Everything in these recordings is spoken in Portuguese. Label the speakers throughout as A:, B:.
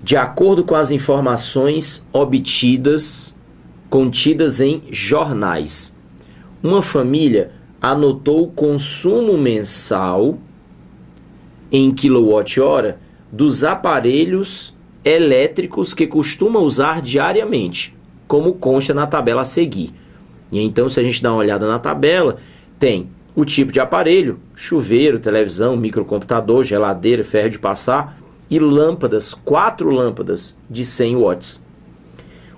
A: De acordo com as informações contidas em jornais, uma família anotou o consumo mensal em quilowatt-hora dos aparelhos elétricos que costuma usar diariamente, como consta na tabela a seguir. E então, se a gente dá uma olhada na tabela, tem o tipo de aparelho: chuveiro, televisão, microcomputador, geladeira, ferro de passar e lâmpadas, 4 lâmpadas de 100 watts.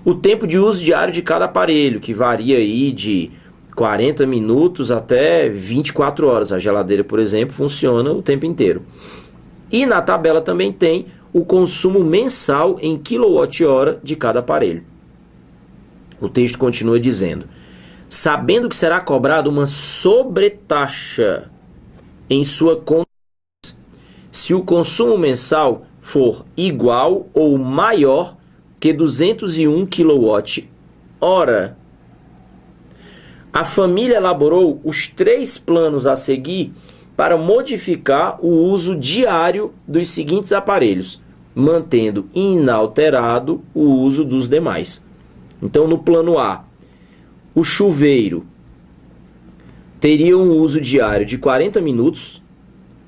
A: O tempo de uso diário de cada aparelho, que varia aí de 40 minutos até 24 horas. A geladeira, por exemplo, funciona o tempo inteiro. E na tabela também tem o consumo mensal em quilowatt-hora de cada aparelho. O texto continua dizendo: sabendo que será cobrada uma sobretaxa em sua conta, se o consumo mensal for igual ou maior que 201 kWh. A família elaborou os 3 planos a seguir para modificar o uso diário dos seguintes aparelhos, mantendo inalterado o uso dos demais. Então, no plano A, o chuveiro teria um uso diário de 40 minutos,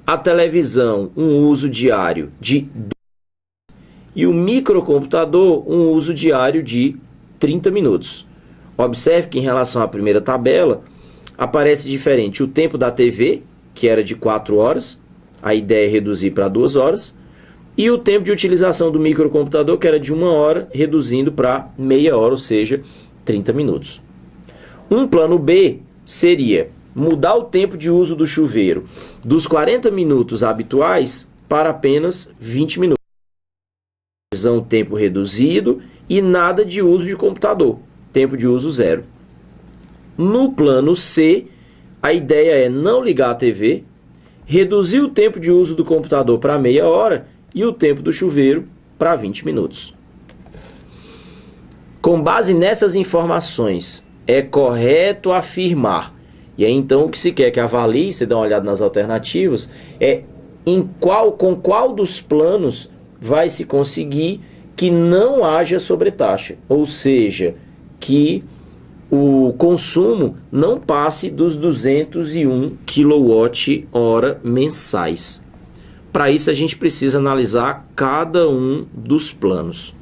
A: a televisão um uso diário de 2 e o microcomputador um uso diário de 30 minutos. Observe que em relação à primeira tabela, aparece diferente o tempo da TV, que era de 4 horas, a ideia é reduzir para 2 horas, e o tempo de utilização do microcomputador, que era de 1 hora, reduzindo para meia hora, ou seja, 30 minutos. Um plano B seria mudar o tempo de uso do chuveiro dos 40 minutos habituais para apenas 20 minutos. Tempo reduzido e nada de uso de computador, tempo de uso 0. No plano C, a ideia é não ligar a TV, reduzir o tempo de uso do computador para meia hora e o tempo do chuveiro para 20 minutos. Com base nessas informações, é correto afirmar, e aí então o que se quer que avalie, você dá uma olhada nas alternativas, é com qual dos planos vai se conseguir que não haja sobretaxa, ou seja, que o consumo não passe dos 201 kWh mensais. Para isso a gente precisa analisar cada um dos planos.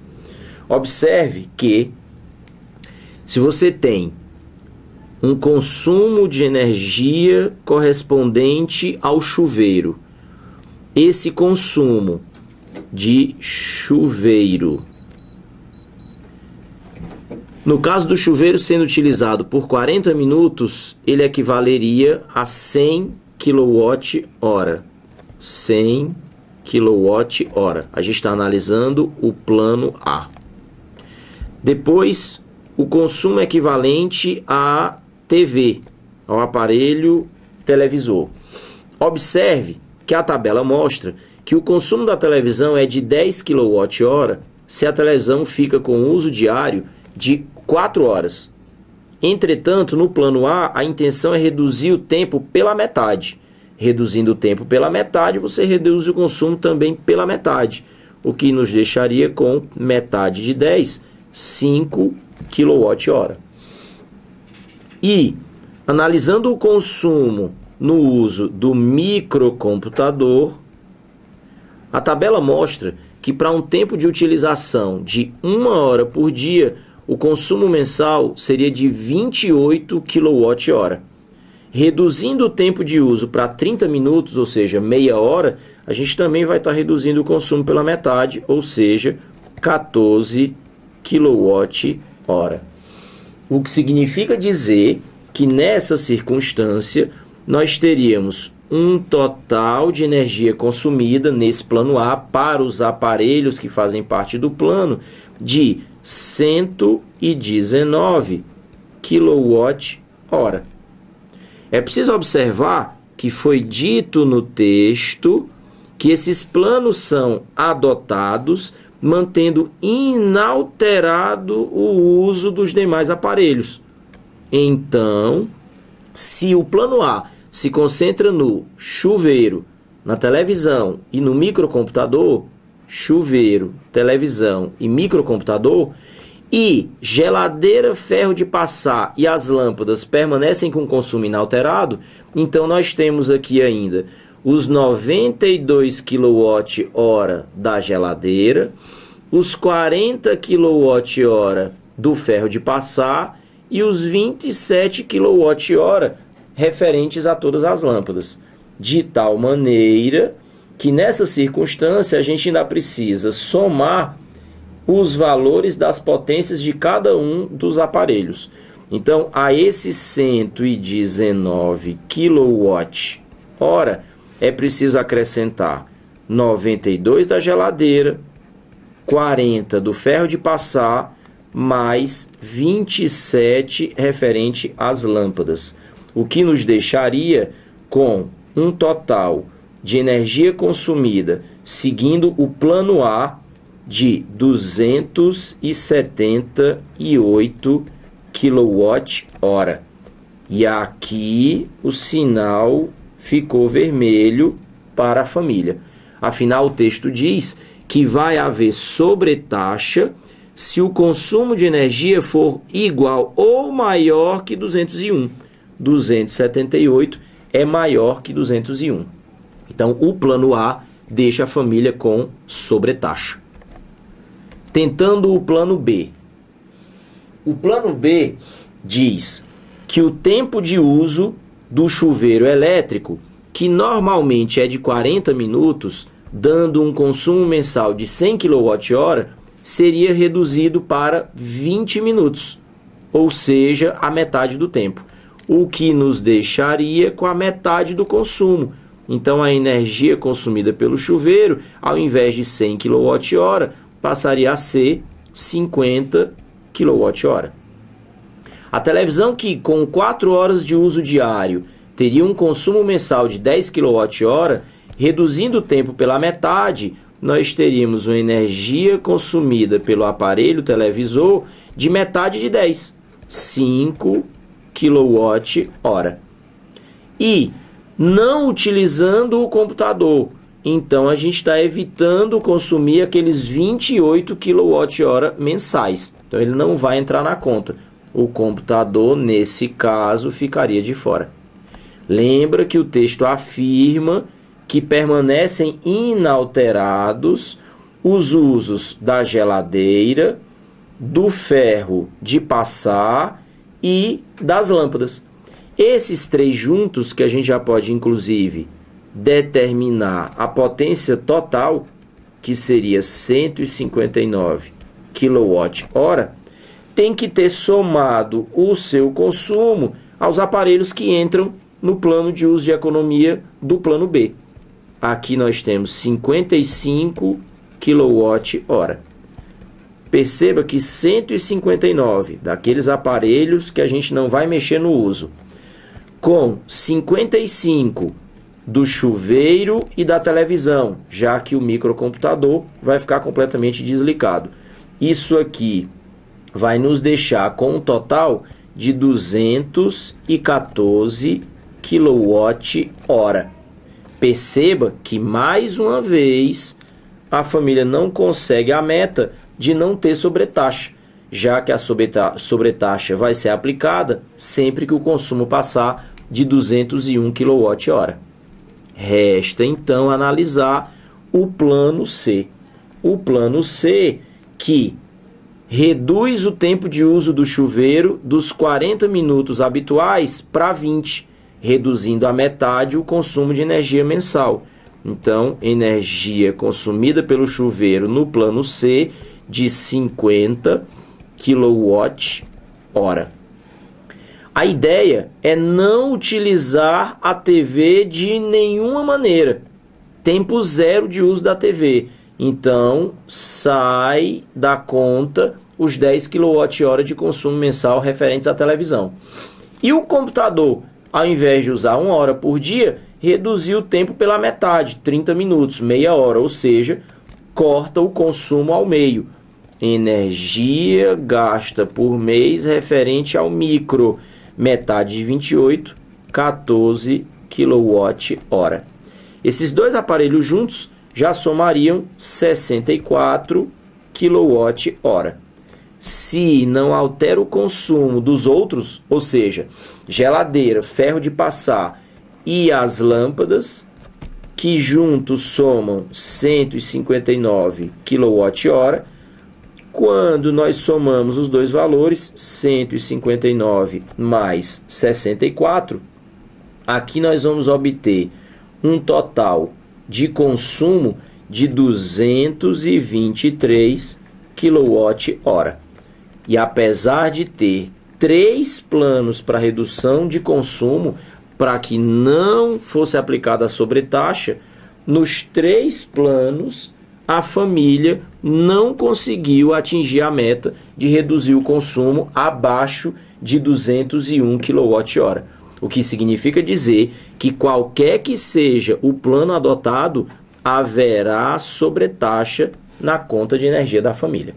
A: Observe que se você tem um consumo de energia correspondente ao chuveiro, esse consumo de chuveiro, no caso do chuveiro sendo utilizado por 40 minutos, ele equivaleria a 100 kWh. 100 kWh. A gente está analisando o plano A. Depois, o consumo equivalente à TV, ao aparelho televisor. Observe que a tabela mostra que o consumo da televisão é de 10 kWh se a televisão fica com uso diário de 4 horas. Entretanto, no plano A, a intenção é reduzir o tempo pela metade. Reduzindo o tempo pela metade, você reduz o consumo também pela metade, o que nos deixaria com metade de 10, 5 kWh. E, analisando o consumo no uso do microcomputador, a tabela mostra que para um tempo de utilização de 1 hora por dia, o consumo mensal seria de 28 kWh. Reduzindo o tempo de uso para 30 minutos, ou seja, meia hora, a gente também vai estar reduzindo o consumo pela metade, ou seja, 14 kWh. O que significa dizer que nessa circunstância nós teríamos um total de energia consumida nesse plano A para os aparelhos que fazem parte do plano de 119 kWh. É preciso observar que foi dito no texto que esses planos são adotados mantendo inalterado o uso dos demais aparelhos. Então, se o plano A se concentra no chuveiro, na televisão e no microcomputador, chuveiro, televisão e microcomputador, e geladeira, ferro de passar e as lâmpadas permanecem com consumo inalterado, então nós temos aqui ainda os 92 kWh da geladeira, os 40 kWh do ferro de passar e os 27 kWh referentes a todas as lâmpadas. De tal maneira que nessa circunstância a gente ainda precisa somar os valores das potências de cada um dos aparelhos. Então, a esses 119 kWh é preciso acrescentar 92 da geladeira, 40 do ferro de passar, mais 27 referente às lâmpadas, o que nos deixaria com um total de energia consumida, seguindo o plano A, de 278 kWh. E aqui o sinal ficou vermelho para a família. Afinal, o texto diz que vai haver sobretaxa se o consumo de energia for igual ou maior que 201. 278 é maior que 201. Então, o plano A deixa a família com sobretaxa. Tentando o plano B. O plano B diz que o tempo de uso do chuveiro elétrico, que normalmente é de 40 minutos, dando um consumo mensal de 100 kWh, seria reduzido para 20 minutos, ou seja, a metade do tempo, o que nos deixaria com a metade do consumo. Então, a energia consumida pelo chuveiro, ao invés de 100 kWh, passaria a ser 50 kWh. A televisão, que com 4 horas de uso diário teria um consumo mensal de 10 kWh, reduzindo o tempo pela metade, nós teríamos uma energia consumida pelo aparelho televisor de metade de 10, 5 kWh. E não utilizando o computador, então a gente está evitando consumir aqueles 28 kWh mensais. Então ele não vai entrar na conta. O computador, nesse caso, ficaria de fora. Lembra que o texto afirma que permanecem inalterados os usos da geladeira, do ferro de passar e das lâmpadas. Esses três juntos, que a gente já pode inclusive determinar a potência total, que seria 159 kWh, tem que ter somado o seu consumo aos aparelhos que entram no plano de uso de economia do plano B. Aqui nós temos 55 kWh. Perceba que 159 daqueles aparelhos que a gente não vai mexer no uso, com 55 do chuveiro e da televisão, já que o microcomputador vai ficar completamente desligado. Isso aqui vai nos deixar com um total de 214 kWh. Perceba que, mais uma vez, a família não consegue a meta de não ter sobretaxa, já que a sobretaxa vai ser aplicada sempre que o consumo passar de 201 kWh. Resta, então, analisar o plano C. O plano C, que reduz o tempo de uso do chuveiro dos 40 minutos habituais para 20, reduzindo a metade o consumo de energia mensal. Então, energia consumida pelo chuveiro no plano C de 50 kWh. A ideia é não utilizar a TV de nenhuma maneira. Tempo zero de uso da TV. Então, sai da conta os 10 kWh de consumo mensal referentes à televisão. E o computador, ao invés de usar 1 hora por dia, reduziu o tempo pela metade, 30 minutos, meia hora, ou seja, corta o consumo ao meio. Energia gasta por mês referente ao micro, metade de 28, 14 kWh. Esses dois aparelhos juntos já somariam 64 kWh. Se não altera o consumo dos outros, ou seja, geladeira, ferro de passar e as lâmpadas, que juntos somam 159 kWh, quando nós somamos os dois valores, 159 mais 64, aqui nós vamos obter um total de consumo de 223 kWh. E apesar de ter 3 planos para redução de consumo, para que não fosse aplicada a sobretaxa, nos 3 planos a família não conseguiu atingir a meta de reduzir o consumo abaixo de 201 kWh. O que significa dizer que qualquer que seja o plano adotado, haverá sobretaxa na conta de energia da família.